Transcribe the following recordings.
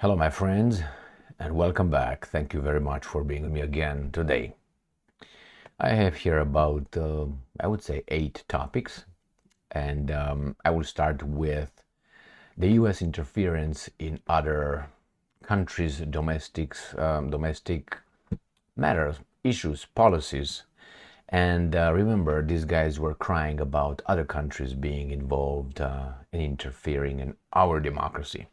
Hello, my friends, and welcome back. Thank you very much for being with me again today. I have here about, I would say, 8 topics, and I will start with the U.S. interference in other countries' domestic matters, issues, policies. And remember, these guys were crying about other countries being involved in interfering in our democracy.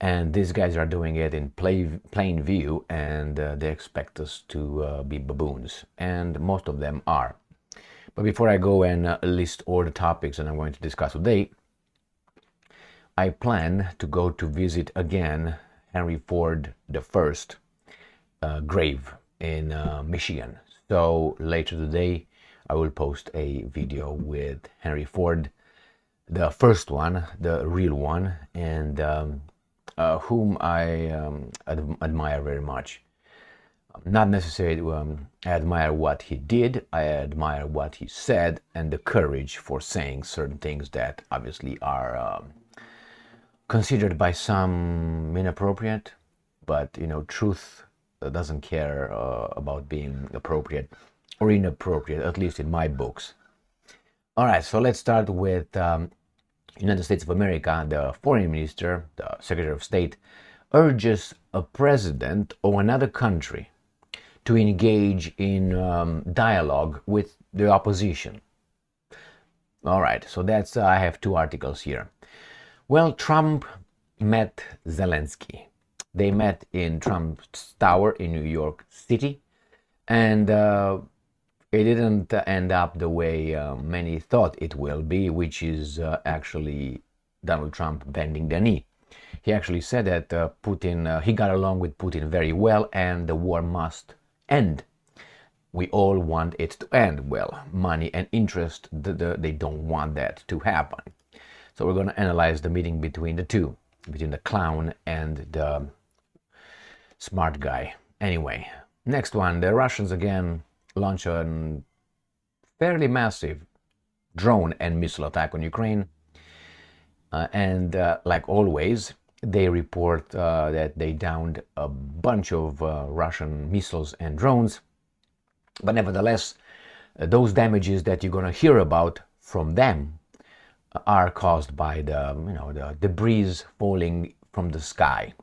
And these guys are doing it in plain view, and they expect us to be baboons, and most of them are. But before I go and list all the topics that I'm going to discuss today, I plan to go to visit again Henry Ford I grave in Michigan. So later today I will post a video with Henry Ford, the first one, the real one, and whom I admire very much. Not necessarily I admire what he did, I admire what he said and the courage for saying certain things that obviously are considered by some inappropriate, but truth doesn't care about being appropriate or inappropriate, at least in my books. All right, so let's start with United States of America. The foreign minister, the secretary of state, urges a president of another country to engage in dialogue with the opposition. All right, so that's I have 2 articles here. Well, Trump met Zelensky. They met in Trump's tower in New York City, and it didn't end up the way many thought it will be, which is actually Donald Trump bending the knee. He actually said that Putin, he got along with Putin very well, and the war must end. We all want it to end. Well, money and interest, they don't want that to happen. So we're going to analyze the meeting between the two, between the clown and the smart guy. Anyway, next one, the Russians again launch a fairly massive drone and missile attack on Ukraine. And like always, they report that they downed a bunch of Russian missiles and drones. But nevertheless, those damages that you're going to hear about from them are caused by the debris falling from the sky.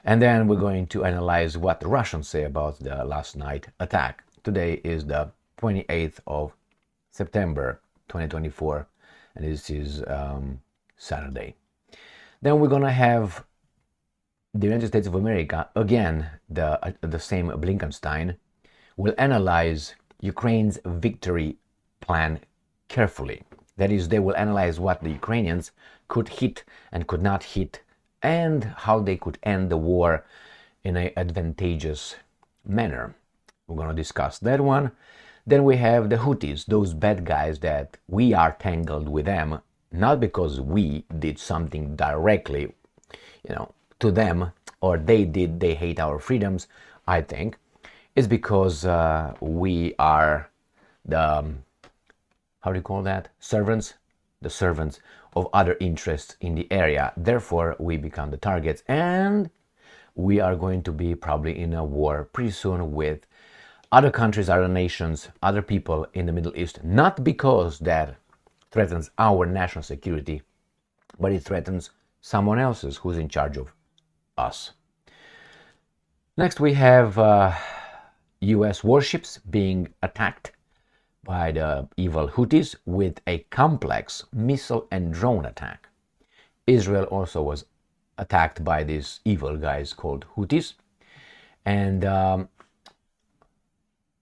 And then we're going to analyze what the Russians say about the last night attack. Today is the 28th of September 2024, and this is Saturday. Then we're gonna have the United States of America again. The same Blinkenstein will analyze Ukraine's victory plan carefully. That is, they will analyze what the Ukrainians could hit and could not hit, and how they could end the war in an advantageous manner. We're going to discuss that one. Then we have the Houthis, those bad guys that we are tangled with them, not because we did something directly, to them, or they hate our freedoms, I think. It's because we are the, how do you call that? Servants? The servants of other interests in the area. Therefore, we become the targets, and we are going to be probably in a war pretty soon with other countries, other nations, other people in the Middle East, not because that threatens our national security, but it threatens someone else's who's in charge of us. Next, we have U.S. warships being attacked by the evil Houthis with a complex missile and drone attack. Israel also was attacked by these evil guys called Houthis, and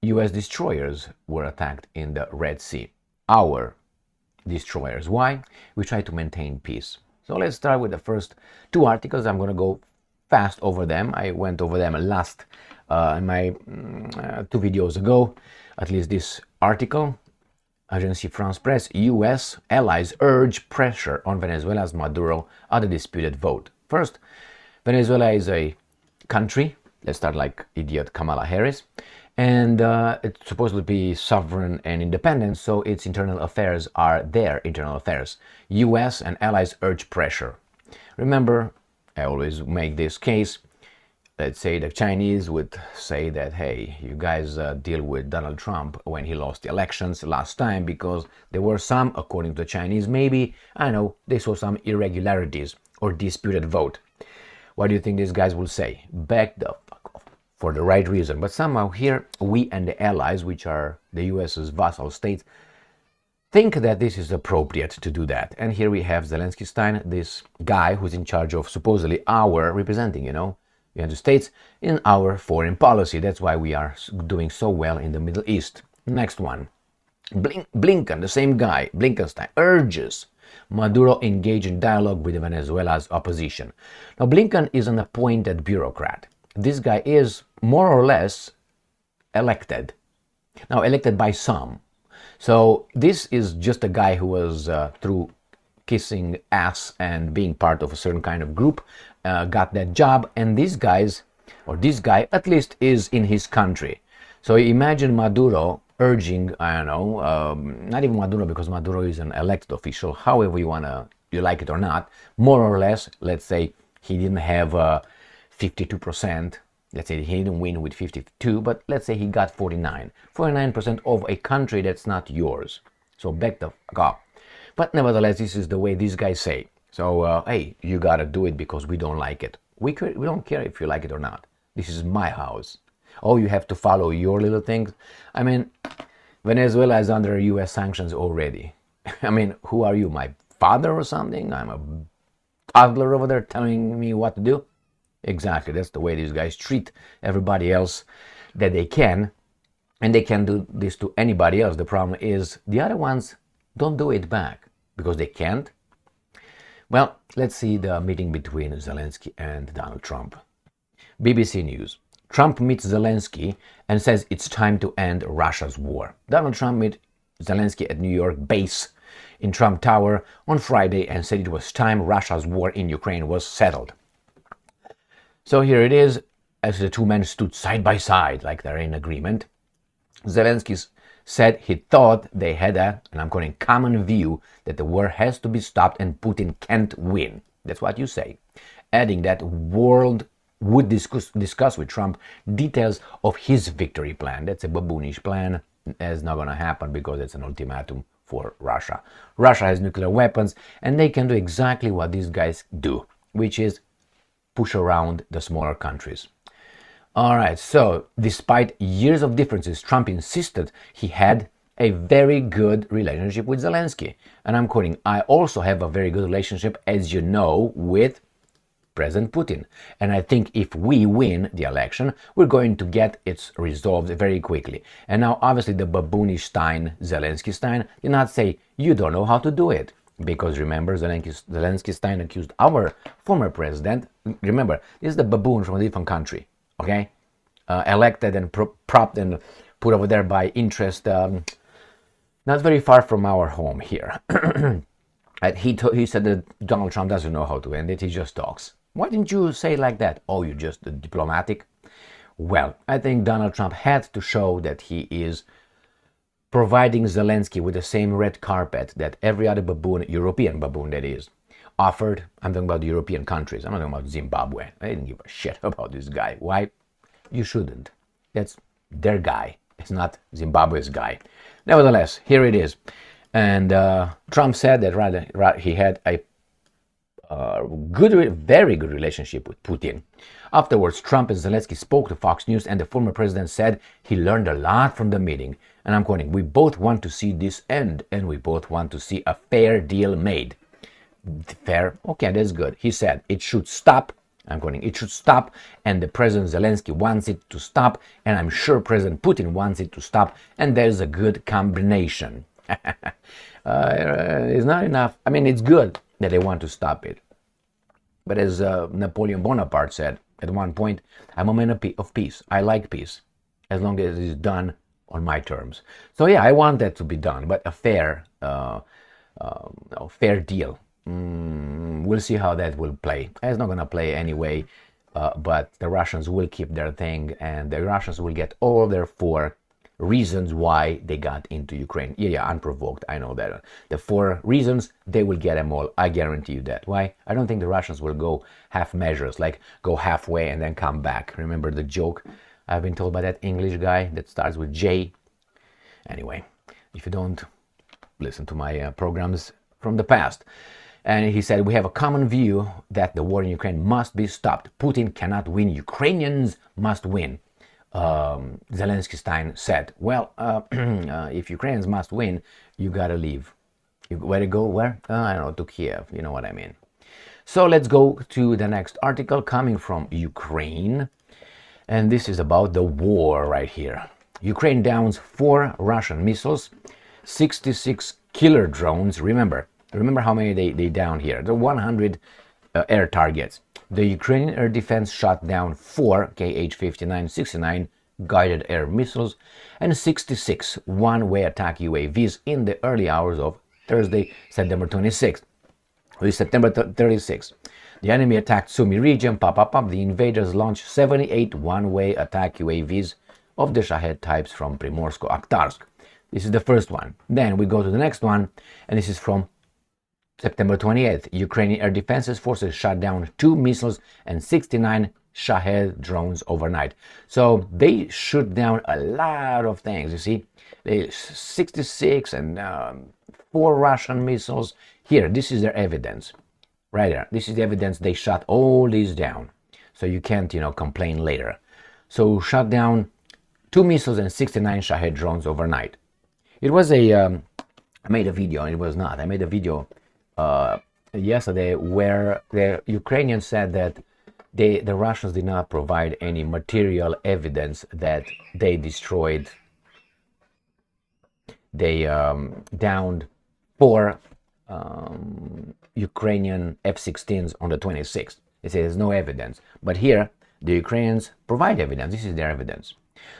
U.S. destroyers were attacked in the Red Sea. Our destroyers. Why? We try to maintain peace. So let's start with the first 2 articles. I'm going to go fast over them. I went over them last in my 2 videos ago. At least this article, Agence France Presse, U.S. allies urge pressure on Venezuela's Maduro at a disputed vote. First, Venezuela is a country. Let's start like idiot Kamala Harris. And it's supposed to be sovereign and independent, so its internal affairs are their internal affairs. U.S. and allies urge pressure. Remember, I always make this case. Let's say the Chinese would say that, hey, you guys deal with Donald Trump when he lost the elections last time, because there were some, according to the Chinese, maybe, I know, they saw some irregularities or disputed vote. What do you think these guys will say? Back the fuck off, for the right reason. But somehow here, we and the allies, which are the US's vassal states, think that this is appropriate to do that. And here we have Zelensky Stein, this guy who's in charge of supposedly our representing, United States in our foreign policy. That's why we are doing so well in the Middle East. Next one. Blinken, the same guy, Blinkenstein, urges Maduro engage in dialogue with Venezuela's opposition. Now, Blinken is an appointed bureaucrat. This guy is more or less elected. Now, elected by some. So this is just a guy who was through kissing ass and being part of a certain kind of group, got that job, and these guys, or this guy at least, is in his country. So imagine Maduro urging, I don't know, not even Maduro, because Maduro is an elected official, however you like it or not, more or less. Let's say he didn't have 52%, let's say he didn't win with 52, but let's say he got 49% of a country that's not yours. So back the fuck up. But nevertheless, this is the way these guys say. So, hey, you gotta do it because we don't like it. We don't care if you like it or not. This is my house. Oh, you have to follow your little things? I mean, Venezuela is under US sanctions already. I mean, who are you, my father or something? I'm a toddler over there telling me what to do? Exactly, that's the way these guys treat everybody else that they can. And they can do this to anybody else. The problem is the other ones don't do it back because they can't. Well, let's see the meeting between Zelensky and Donald Trump. BBC News. Trump meets Zelensky and says it's time to end Russia's war. Donald Trump met Zelensky at New York base in Trump Tower on Friday and said it was time Russia's war in Ukraine was settled. So here it is, as the two men stood side by side like they're in agreement. Zelensky said he thought they had a, and I'm quoting, common view that the war has to be stopped and Putin can't win. That's what you say. Adding that world would discuss with Trump details of his victory plan. That's a baboonish plan. It's not going to happen because it's an ultimatum for Russia. Russia has nuclear weapons and they can do exactly what these guys do, which is push around the smaller countries. All right, so despite years of differences, Trump insisted he had a very good relationship with Zelensky. And I'm quoting, I also have a very good relationship, as you know, with President Putin. And I think if we win the election, we're going to get it resolved very quickly. And now, obviously, the baboonish Stein, Zelensky Stein, did not say, you don't know how to do it. Because remember, Zelensky Stein accused our former president. Remember, this is the baboon from a different country. Okay, elected and propped and put over there by interest, not very far from our home here. He said that Donald Trump doesn't know how to end it, he just talks. Why didn't you say it like that? Oh, you're just diplomatic? Well, I think Donald Trump had to show that he is providing Zelensky with the same red carpet that every other baboon, European baboon that is, offered. I'm talking about the European countries. I'm not talking about Zimbabwe. I didn't give a shit about this guy. Why? You shouldn't. That's their guy. It's not Zimbabwe's guy. Nevertheless, here it is. And Trump said that he had a very good relationship with Putin. Afterwards, Trump and Zelensky spoke to Fox News, and the former president said he learned a lot from the meeting. And I'm quoting, we both want to see this end, and we both want to see a fair deal made. Fair? Okay, that's good. He said it should stop. I'm quoting, it should stop, and the President Zelensky wants it to stop, and I'm sure President Putin wants it to stop, and there's a good combination. It's not enough. I mean, it's good that they want to stop it. But as Napoleon Bonaparte said at one point, I'm a man of peace. I like peace, as long as it is done on my terms. So yeah, I want that to be done, but a fair deal. We'll see how that will play. It's not going to play anyway, but the Russians will keep their thing, and the Russians will get all their 4 reasons why they got into Ukraine. Yeah, unprovoked, I know that. The 4 reasons, they will get them all, I guarantee you that. Why? I don't think the Russians will go half measures, like go halfway and then come back. Remember the joke I've been told by that English guy that starts with J? Anyway, if you don't listen to my programs from the past. And he said, we have a common view that the war in Ukraine must be stopped. Putin cannot win. Ukrainians must win. Zelensky said, well, if Ukrainians must win, you gotta leave. You gotta go where? I don't know, to Kiev. You know what I mean. So let's go to the next article coming from Ukraine. And this is about the war right here. Ukraine downs 4 Russian missiles, 66 killer drones. Remember how many they downed here. The 100 air targets. The Ukrainian air defense shot down 4 Kh-59-69 guided air missiles and 66 one-way attack UAVs in the early hours of Thursday, September 26th. It is September 36th. The enemy attacked Sumy region. The invaders launched 78 one-way attack UAVs of the Shahed types from Primorsko-Akhtarsk. This is the first one. Then we go to the next one, and this is from September 28th, Ukrainian air defenses forces shot down 2 missiles and 69 Shahed drones overnight. So they shoot down a lot of things, you see. 66 and 4 Russian missiles. Here, this is their evidence. Right there. This is the evidence they shot all these down. So you can't, complain later. So shot down 2 missiles and 69 Shahed drones overnight. It was I made a video, and it was not. I made a video yesterday where the Ukrainians said that the Russians did not provide any material evidence that they destroyed. They downed 4 Ukrainian F-16s on the 26th. They say there's no evidence. But here, the Ukrainians provide evidence. This is their evidence.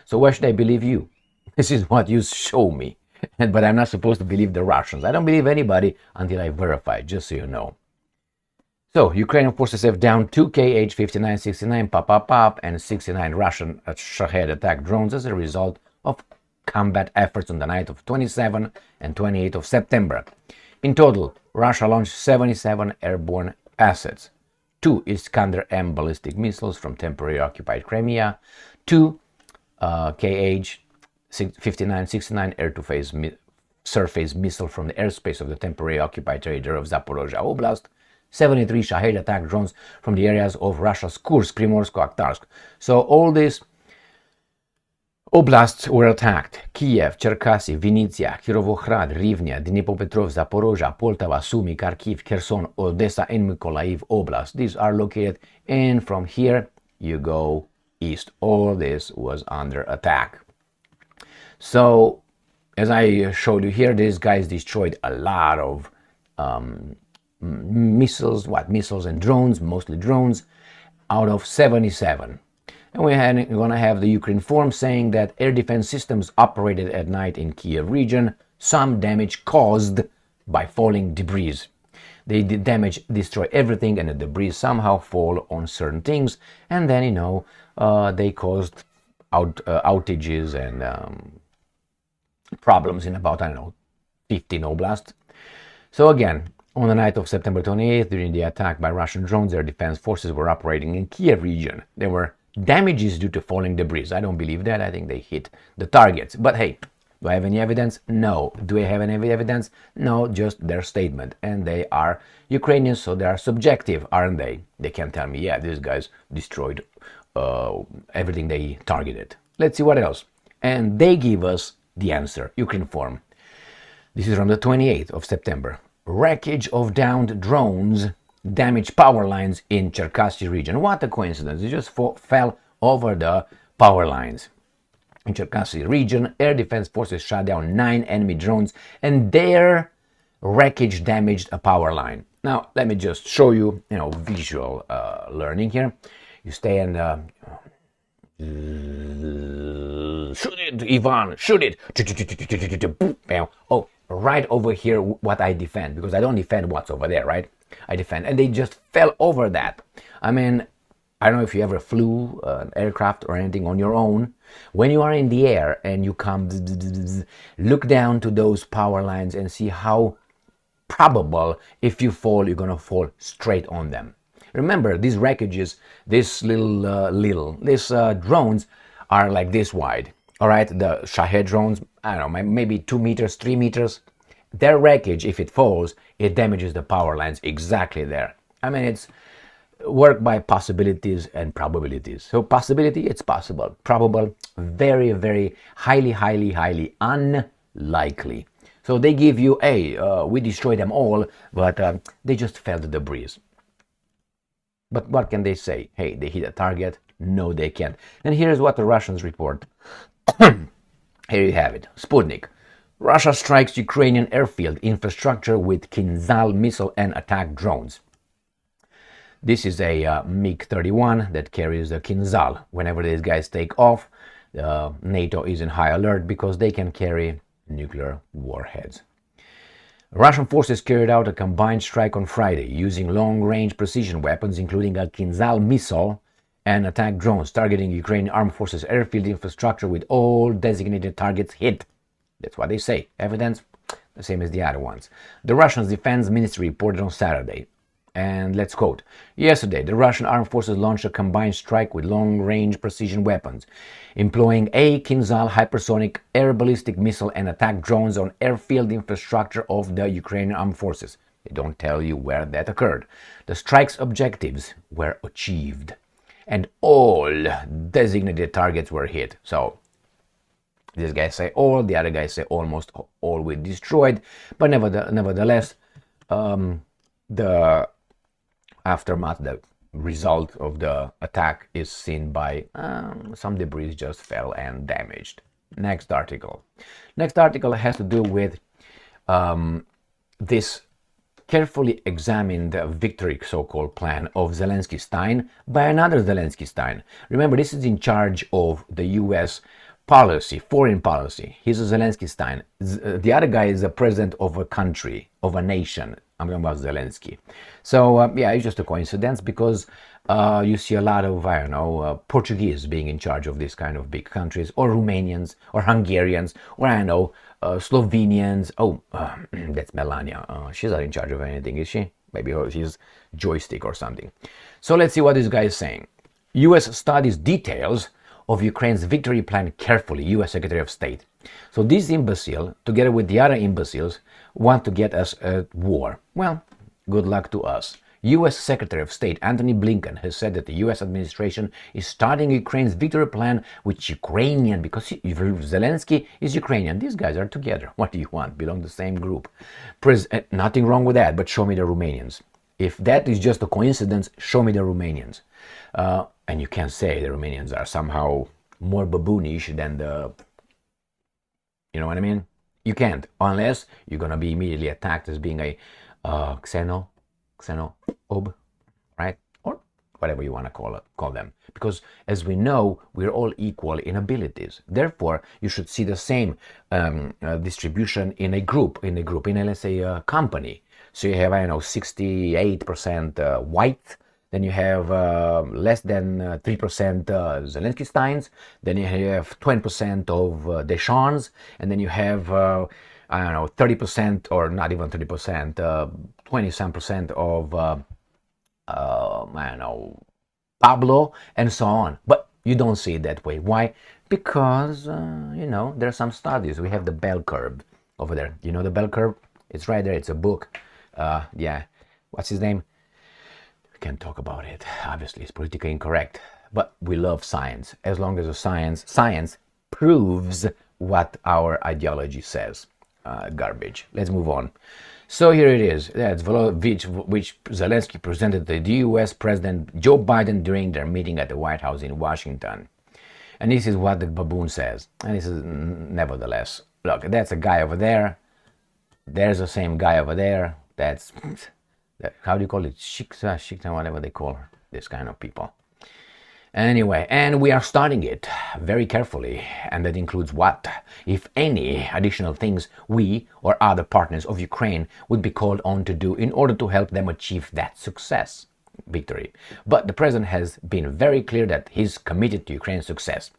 So why should I believe you? This is what you show me. But I'm not supposed to believe the Russians. I don't believe anybody until I verify, just so you know. So, Ukrainian forces have downed 2 Kh-59-69 and 69 Russian Shahed attack drones as a result of combat efforts on the night of 27 and 28 of September. In total, Russia launched 77 airborne assets, 2 Iskander-M ballistic missiles from temporarily occupied Crimea, 2 Kh-59-69 air-to-surface missile from the airspace of the temporarily occupied territory of Zaporozhye Oblast, 73 Shahed attack drones from the areas of Russia's Kursk, Primorsko-Akhtarsk. So all these oblasts were attacked. Kiev, Cherkasy, Vinnytsia, Kirovohrad, Rivne, Dnipropetrovsk, Zaporozhye, Poltava, Sumy, Kharkiv, Kherson, Odessa, and Mykolaiv Oblast. These are located, and from here you go east. All this was under attack. So, as I showed you here, these guys destroyed a lot of missiles and drones, mostly drones, out of 77. And we're going to have the Ukraine form saying that air defense systems operated at night in Kiev region, some damage caused by falling debris. They destroy everything, and the debris somehow fall on certain things, and then, they caused outages and problems in about, 15 oblasts. So again, on the night of September 28th, during the attack by Russian drones, air defense forces were operating in Kiev region. There were damages due to falling debris. I don't believe that. I think they hit the targets. But hey, do I have any evidence? No. Do I have any evidence? No, just their statement. And they are Ukrainians, so they are subjective, aren't they? They can't tell me, yeah, these guys destroyed everything they targeted. Let's see what else. And they give us the answer, Ukraine form. This is from the 28th of September. Wreckage of downed drones damaged power lines in Cherkasy region. What a coincidence. It just fell over the power lines. In Cherkasy region, air defense forces shot down 9 enemy drones, and their wreckage damaged a power line. Now, let me just show you, visual learning here. You stay and shoot it, Ivan, shoot it. Oh, right over here, what I defend, because I don't defend what's over there, right? I defend, and they just fell over that. I mean, I don't know if you ever flew an aircraft or anything on your own. When you are in the air and you come, look down to those power lines and see how probable if you fall, you're gonna fall straight on them. Remember, these wreckages, these these drones are like this wide. All right, the Shahed drones, I don't know, maybe 2 meters, 3 meters. Their wreckage, if it falls, it damages the power lines exactly there. I mean, it's work by possibilities and probabilities. So possibility, it's possible. Probable, very, very highly unlikely. So they give you, hey, we destroyed them all, but they just fell to debris. But what can they say? Hey, they hit a target? No, they can't. And here's what the Russians report. Here you have it. Sputnik. Russia strikes Ukrainian airfield infrastructure with Kinzhal missile and attack drones. This is a MiG-31 that carries the Kinzhal. Whenever these guys take off, NATO is in high alert because they can carry nuclear warheads. Russian forces carried out a combined strike on Friday using long-range precision weapons, including a Kinzhal missile and attack drones, targeting Ukrainian armed forces airfield infrastructure with all designated targets hit. That's what they say. Evidence, the same as the other ones. The Russian Defense Ministry reported on Saturday. And let's quote, yesterday, the Russian armed forces launched a combined strike with long-range precision weapons, employing a Kinzhal hypersonic air ballistic missile and attack drones on airfield infrastructure of the Ukrainian armed forces. They don't tell you where that occurred. The strike's objectives were achieved, and all designated targets were hit. So, these guys say all, the other guys say almost all were destroyed, but nevertheless, the aftermath, the result of the attack is seen by some debris just fell and damaged. Next article. Next article has to do with this carefully examined victory so-called plan of Zelensky-Stein by another Zelensky-Stein. Remember, this is in charge of the U.S. policy, foreign policy. He's a Zelensky-Stein. The other guy is the president of a country, of a nation. I'm talking about Zelensky. So, yeah, it's just a coincidence because you see a lot of, I don't know, Portuguese being in charge of this kind of big countries, or Romanians, or Hungarians, or I don't know, Slovenians. Oh, that's Melania. She's not in charge of anything, is she? Maybe she's joystick or something. So let's see what this guy is saying. U.S. studies details of Ukraine's victory plan carefully, U.S. Secretary of State. So this imbecile, together with the other imbeciles, want to get us at war. Well, good luck to us. U.S. Secretary of State Antony Blinken has said that the U.S. administration is starting Ukraine's victory plan with Ukrainian, because Zelensky is Ukrainian. These guys are together. What do you want? Belong to the same group. Nothing wrong with that, but show me the Romanians. If that is just a coincidence, show me the Romanians. And you can't say the Romanians are somehow more baboonish than the... You know what I mean? You can't, unless you're going to be immediately attacked as being a xenophobe, right? Or whatever you want to call them. Because as we know, we're all equal in abilities. Therefore, you should see the same distribution in a group, let's say, a company. So you have, I don't know, 68% white. Then you have less than 3% Zelensky Steins. Then you have 20% of Deschamps. And then you have, I don't know, 30% or not even 30%, 20-some percent of, I don't know, Pablo, and so on. But you don't see it that way. Why? Because, you know, there are some studies. We have the bell curve over there. You know the bell curve? It's right there. It's a book. Yeah. What's his name? Can't talk about it. Obviously, it's politically incorrect. But we love science. As long as the science proves what our ideology says. Garbage. Let's move on. So here it is. That's which Zelensky presented to the U.S. President Joe Biden during their meeting at the White House in Washington. And this is what the baboon says. And this is nevertheless. Look, that's a guy over there. There's the same guy over there. That's... how do you call it? Shiksa, whatever they call this kind of people. Anyway, and we are starting it very carefully, and that includes what, if any, additional things we or other partners of Ukraine would be called on to do in order to help them achieve that success. victory. But the president has been very clear that he's committed to Ukraine's success.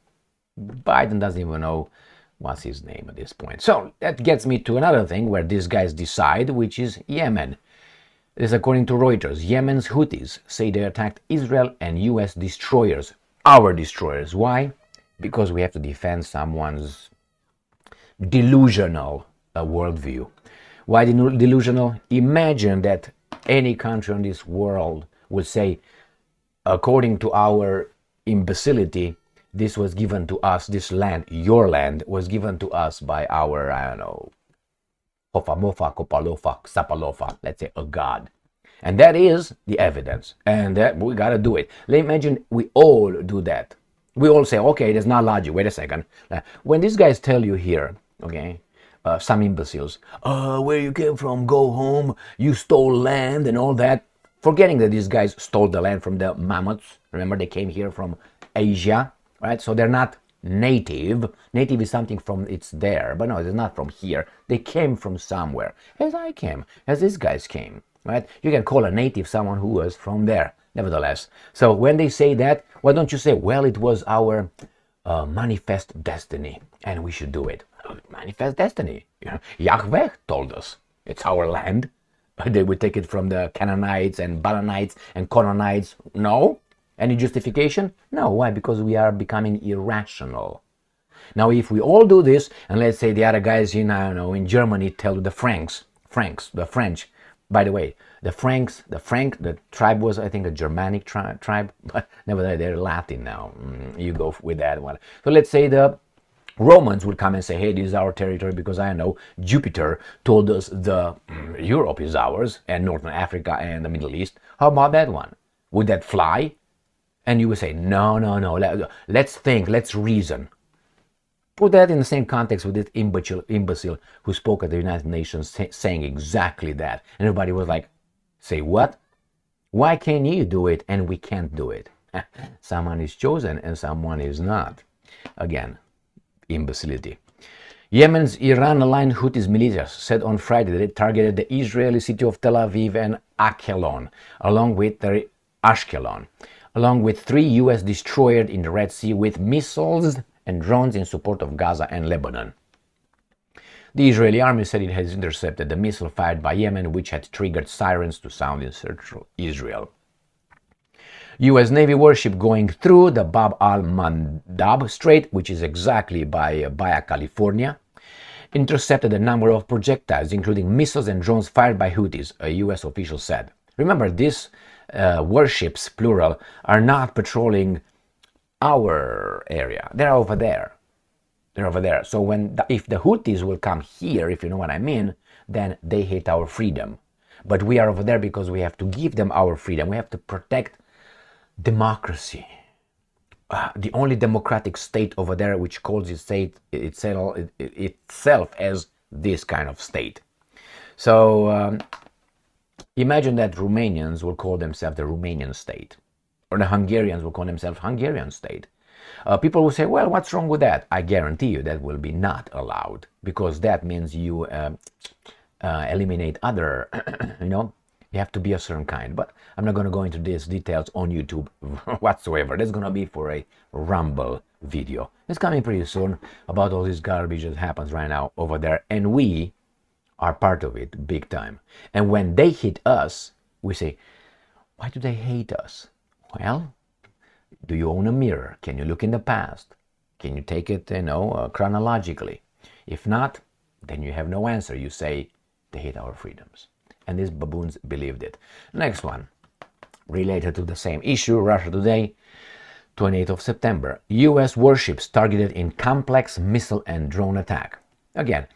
Biden doesn't even know what's his name at this point. So that gets me to another thing where these guys decide, which is Yemen. This, according to Reuters, Yemen's Houthis say they attacked Israel and US destroyers, our destroyers. Why? Because we have to defend someone's delusional worldview. Why delusional? Imagine that any country in this world would say, according to our imbecility, this was given to us, this land, your land, was given to us by our, I don't know, Hofamofa, Kopalofa, Sapalofa, let's say a god. And that is the evidence. And that we got to do it. Imagine we all do that. We all say, okay, there's not logic. Wait a second. When these guys tell you here, okay, some imbeciles, where you came from, go home, you stole land and all that, forgetting that these guys stole the land from the mammoths. Remember, they came here from Asia, right? So they're not native. Native is something from, it's there, but no, it's not from here. They came from somewhere, as I came, as these guys came, right? You can call a native someone who was from there, nevertheless. So when they say that, why don't you say, well, it was our manifest destiny, and we should do it. Manifest destiny. You know, Yahweh told us it's our land. They would take it from the Canaanites and Balanites and Cononites. No. Any justification? No. Why? Because we are becoming irrational. Now, if we all do this, and let's say the other guys in, I don't know, in Germany tell the Franks, the French. By the way, the tribe was, I think, a Germanic tribe, but nevertheless, they're Latin now. You go with that one. So let's say the Romans would come and say, hey, this is our territory because I know Jupiter told us the Europe is ours and Northern Africa and the Middle East. How about that one? Would that fly? And you would say, no, let's think, let's reason. Put that in the same context with this imbecile who spoke at the United Nations saying exactly that. And everybody was like, say what? Why can you do it and we can't do it? Someone is chosen and someone is not. Again, imbecility. Yemen's Iran-aligned Houthis militias said on Friday that it targeted the Israeli city of Tel Aviv and Ashkelon, along with 3 U.S. destroyers in the Red Sea with missiles and drones in support of Gaza and Lebanon. The Israeli army said it has intercepted the missile fired by Yemen, which had triggered sirens to sound in central Israel. U.S. Navy warship going through the Bab al-Mandab Strait, which is exactly by Baja California, intercepted a number of projectiles, including missiles and drones fired by Houthis, a U.S. official said. Remember, these warships, plural, are not patrolling our area. They're over there. So if the Houthis will come here, if you know what I mean, then they hate our freedom. But we are over there because we have to give them our freedom. We have to protect democracy. The only democratic state over there which calls itself as this kind of state. So imagine that Romanians will call themselves the Romanian state, or the Hungarians will call themselves Hungarian state. People will say, well, what's wrong with that? I guarantee you that will be not allowed, because that means you eliminate other, you have to be a certain kind. But I'm not going to go into these details on YouTube whatsoever. That's going to be for a Rumble video. It's coming pretty soon about all this garbage that happens right now over there. And we are part of it big time. And when they hit us, we say, why do they hate us? Well, do you own a mirror? Can you look in the past? Can you take it, chronologically? If not, then you have no answer. You say, they hate our freedoms. And these baboons believed it. Next one, related to the same issue, Russia Today, 28th of September. U.S. warships targeted in complex missile and drone attack. Again,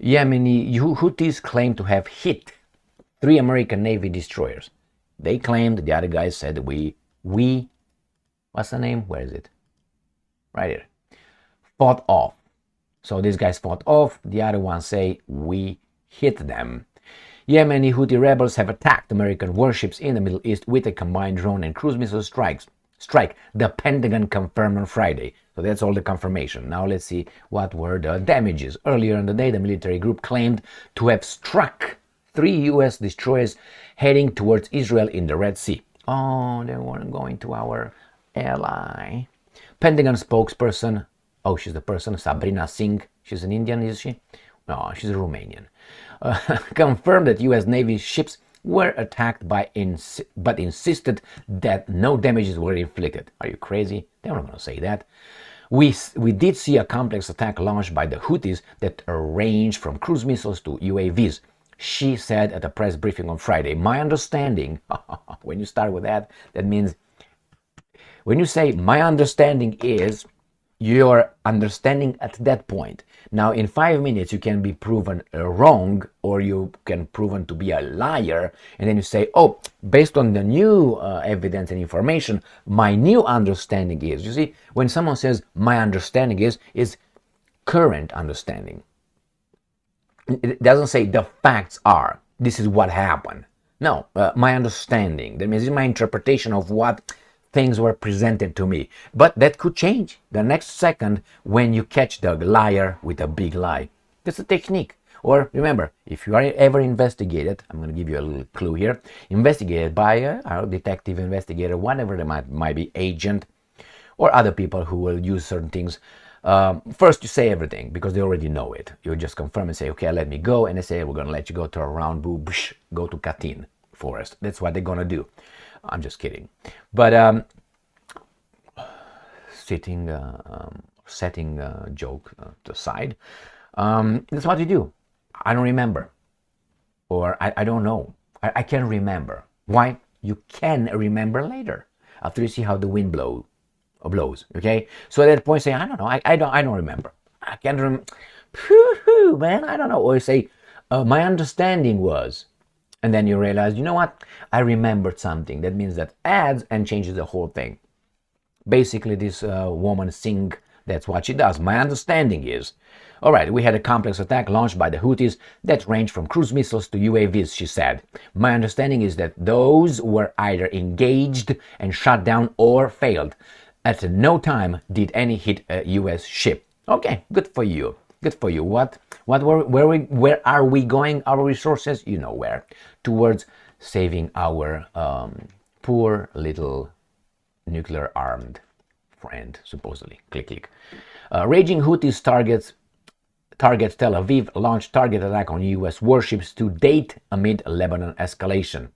Yemeni Houthis claim to have hit 3 American Navy destroyers. They claimed, the other guys said, we, what's the name? Where is it? Right here. Fought off. So these guys fought off. The other ones say, we hit them. Yemeni Houthi rebels have attacked American warships in the Middle East with a combined drone and cruise missile strike. The Pentagon confirmed on Friday. So that's all the confirmation. Now let's see what were the damages. Earlier in the day, the military group claimed to have struck 3 U.S. destroyers heading towards Israel in the Red Sea. Oh, they weren't going to our ally. Pentagon spokesperson, oh, she's the person, Sabrina Singh. She's an Indian, is she? No, she's a Romanian. Confirmed that U.S. Navy ships were attacked but insisted that no damages were inflicted. Are you crazy? They're not going to say that. We did see a complex attack launched by the Houthis that ranged from cruise missiles to UAVs. She said at a press briefing on Friday. My understanding, when you start with that, that means, when you say my understanding is, your understanding at that point. Now, in 5 minutes, you can be proven wrong, or you can proven to be a liar, and then you say, oh, based on the new evidence and information, my new understanding is. You see, when someone says my understanding is current understanding. It doesn't say the facts are, this is what happened. No, my understanding. That means it's my interpretation of what things were presented to me. But that could change the next second when you catch the liar with a big lie. That's a technique. Or remember, if you are ever investigated, I'm going to give you a little clue here, investigated by a detective, investigator, whatever they might be, agent, or other people who will use certain things. First, you say everything because they already know it. You just confirm and say, okay, let me go. And they say, we're going to let you go to a round boosh, go to Katyn forest. That's what they're going to do. I'm just kidding. But setting joke to the side, that's what you do. I don't remember. Or I don't know. I can't remember. Why? You can remember later after you see how the wind blows. Okay, so at that point, say, I don't know, I don't remember. I can't remember. Man, I don't know. Or you say, my understanding was, and then you realize, you know what? I remembered something. That means that adds and changes the whole thing. Basically, this woman Singh, that's what she does. My understanding is, all right, we had a complex attack launched by the Houthis that ranged from cruise missiles to UAVs, she said. My understanding is that those were either engaged and shot down or failed. At no time did any hit a U.S. ship. Okay, good for you. Good for you. Where are we going? Our resources, you know where. Towards saving our poor little nuclear-armed friend, supposedly. Click, click. Raging Houthis targets Tel Aviv, launched target attack on U.S. warships to date amid Lebanon escalation.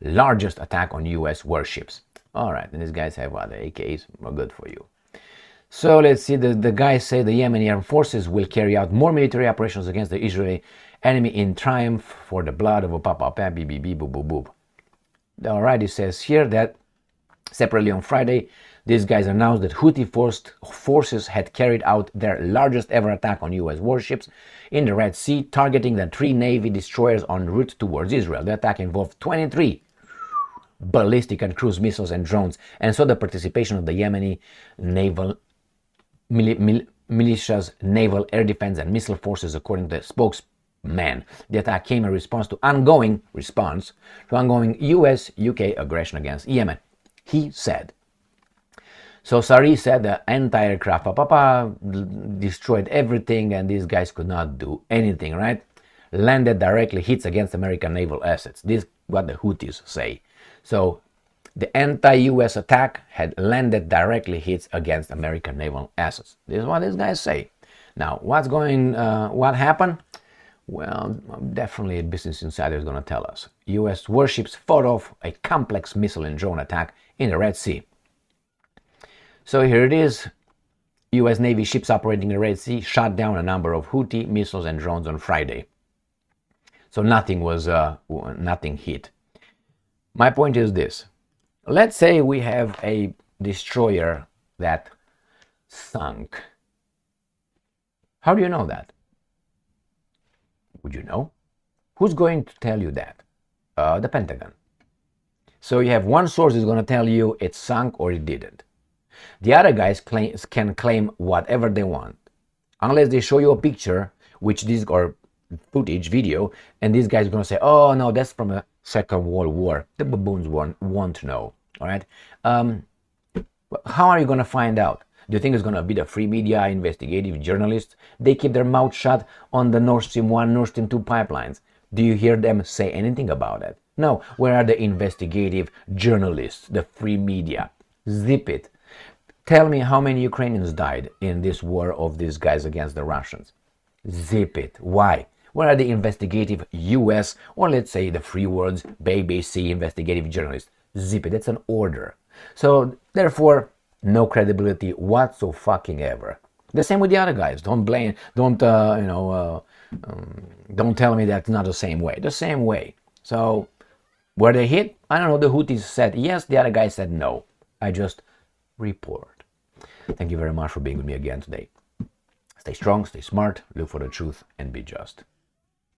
Largest attack on U.S. warships. All right, and these guys have other AKs. Well, good for you. So let's see. The guys say the Yemeni armed forces will carry out more military operations against the Israeli enemy in triumph for the blood of a papa BBB boop boop boop. All right, it says here that separately on Friday, these guys announced that Houthi forces had carried out their largest ever attack on U.S. warships in the Red Sea, targeting the 3 Navy destroyers en route towards Israel. The attack involved 23 ballistic and cruise missiles and drones, and saw the participation of the Yemeni naval militias, naval, air defense, and missile forces, according to the spokesman. The attack came in response to ongoing U.S.-UK aggression against Yemen, he said. So Sari said the anti-aircraft destroyed everything, and these guys could not do anything, right? Landed directly hits against American naval assets. This is what the Houthis say. So the anti-US attack had landed directly hits against American naval assets. This is what these guys say. Now, what happened? Well, definitely Business Insider is going to tell us. US warships fought off a complex missile and drone attack in the Red Sea. So here it is. US Navy ships operating in the Red Sea shot down a number of Houthi missiles and drones on Friday. So nothing hit. My point is this. Let's say we have a destroyer that sunk. How do you know that? Would you know? Who's going to tell you that? The Pentagon. So you have one source is going to tell you it sunk or it didn't. The other guys can claim whatever they want, unless they show you a picture, or footage, video, and these guys are going to say, oh no, that's from the Second World War. The baboons won't know. All right. How are you going to find out? Do you think it's going to be the free media, investigative journalists? They keep their mouth shut on the Nord Stream 1, Nord Stream 2 pipelines. Do you hear them say anything about it? No, where are the investigative journalists, the free media? Zip it. Tell me how many Ukrainians died in this war of these guys against the Russians. Zip it. Why? Where are the investigative US, or let's say the free world's BBC investigative journalists? Zip it. That's an order. So therefore, no credibility whatsoever. The same with the other guys. Don't blame. Don't tell me that's not the same way. The same way. So were they hit? I don't know. The Houthis said yes. The other guy said no. I just report. Thank you very much for being with me again today. Stay strong, stay smart, look for the truth, and be just.